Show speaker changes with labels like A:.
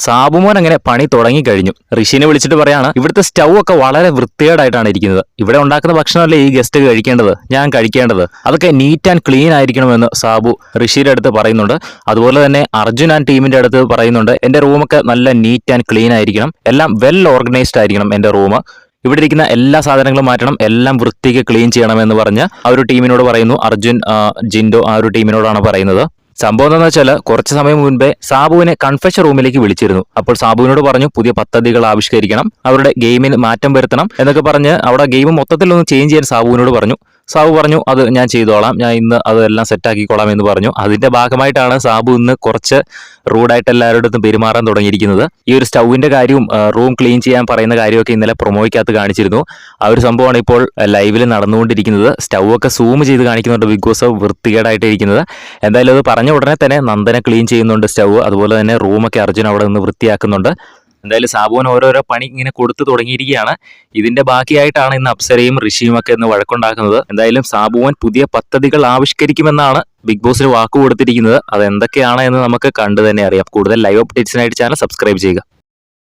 A: സാബുമോൻ അങ്ങനെ പണി തുടങ്ങിക്കഴിഞ്ഞു. ഋഷിനെ വിളിച്ചിട്ട് പറയാണ്, ഇവിടുത്തെ സ്റ്റൗ ഒക്കെ വളരെ വൃത്തികേടായിട്ടാണ് ഇരിക്കുന്നത്. ഇവിടെ ഉണ്ടാക്കുന്ന ഭക്ഷണമല്ലേ ഈ ഗസ്റ്റ് കഴിക്കേണ്ടത്, ഞാൻ കഴിക്കേണ്ടത്. അതൊക്കെ നീറ്റ് ആൻഡ് ക്ലീൻ ആയിരിക്കണമെന്ന് സാബു ഋഷിയുടെ അടുത്ത് പറയുന്നുണ്ട്. അതുപോലെ തന്നെ അർജുൻ ആൻഡ് ടീമിന്റെ അടുത്ത് പറയുന്നുണ്ട്, എന്റെ റൂമൊക്കെ നല്ല നീറ്റ് ആൻഡ് ക്ലീൻ ആയിരിക്കണം, എല്ലാം വെൽ ഓർഗനൈസ്ഡ് ആയിരിക്കണം എന്റെ റൂം. ഇവിടെ ഇരിക്കുന്ന എല്ലാ സാധനങ്ങളും മാറ്റണം, എല്ലാം വൃത്തിക്ക് ക്ലീൻ ചെയ്യണമെന്ന് പറഞ്ഞ് ആ ഒരു ടീമിനോട് പറയുന്നു. അർജുൻ, ജിൻഡോ ആ ഒരു ടീമിനോടാണ് പറയുന്നത്. സംഭവം എന്താണെന്ന് വെച്ചാൽ കുറച്ച് സമയം മുൻപേ സാബുവിനെ കൺഫെഷൻ റൂമിലേക്ക് വിളിച്ചിരുന്നു. അപ്പോൾ സാബുവിനോട് പറഞ്ഞു പുതിയ പദ്ധതികൾ ആവിഷ്കരിക്കണം, അവരുടെ ഗെയിമിന് മാറ്റം വരുത്തണം എന്നൊക്കെ പറഞ്ഞ് അവിടെ ഗെയിം മൊത്തത്തിലൊന്ന് ചേഞ്ച് ചെയ്യാൻ സാബുവിനോട് പറഞ്ഞു. സാബു പറഞ്ഞു, അത് ഞാൻ ചെയ്തോളാം, ഞാൻ ഇന്ന് അതെല്ലാം സെറ്റാക്കിക്കോളാം എന്ന് പറഞ്ഞു. അതിന്റെ ഭാഗമായിട്ടാണ് സാബു ഇന്ന് കുറച്ച് റൂഡായിട്ട് എല്ലാവരുടെ അടുത്തും പെരുമാറാൻ തുടങ്ങിയിരിക്കുന്നത്. ഈ ഒരു സ്റ്റൗവിന്റെ കാര്യവും റൂം ക്ലീൻ ചെയ്യാൻ പറയുന്ന കാര്യമൊക്കെ ഇന്നലെ പ്രൊമോയ്ക്കകത്ത് കാണിച്ചിരുന്നു. ആ ഒരു സംഭവമാണ് ഇപ്പോൾ ലൈവിൽ നടന്നുകൊണ്ടിരിക്കുന്നത്. സ്റ്റൗ ഒക്കെ സൂം ചെയ്ത് കാണിക്കുന്നുണ്ട് ബിഗ് ബോസ് വൃത്തികേടായിട്ട് ഇരിക്കുന്നത്. എന്തായാലും അത് പറഞ്ഞ ഉടനെ തന്നെ നന്ദന ക്ലീൻ ചെയ്യുന്നുണ്ട് സ്റ്റൗ. അതുപോലെ തന്നെ റൂമൊക്കെ അർജുൻ അവിടെ നിന്ന് വൃത്തിയാക്കുന്നുണ്ട്. എന്തായാലും സാബുവിന് ഓരോരോ പണി ഇങ്ങനെ കൊടുത്തു തുടങ്ങിയിരിക്കുകയാണ്. ഇതിന്റെ ബാക്കിയായിട്ടാണ് ഇന്ന് അപ്സരയും ഋഷിയും ഒക്കെ ഇന്ന് വഴക്കുണ്ടാക്കുന്നത്. എന്തായാലും സാബുവൻ പുതിയ പദ്ധതികൾ ആവിഷ്കരിക്കുമെന്നാണ് ബിഗ് ബോസിന് വാക്ക് കൊടുത്തിരിക്കുന്നത്. അത് എന്തൊക്കെയാണ് എന്ന് നമുക്ക് കണ്ടു തന്നെ അറിയാം. കൂടുതൽ ലൈവ് അപ്ഡേറ്റ്സിനായിട്ട് ചാനൽ സബ്സ്ക്രൈബ് ചെയ്യുക.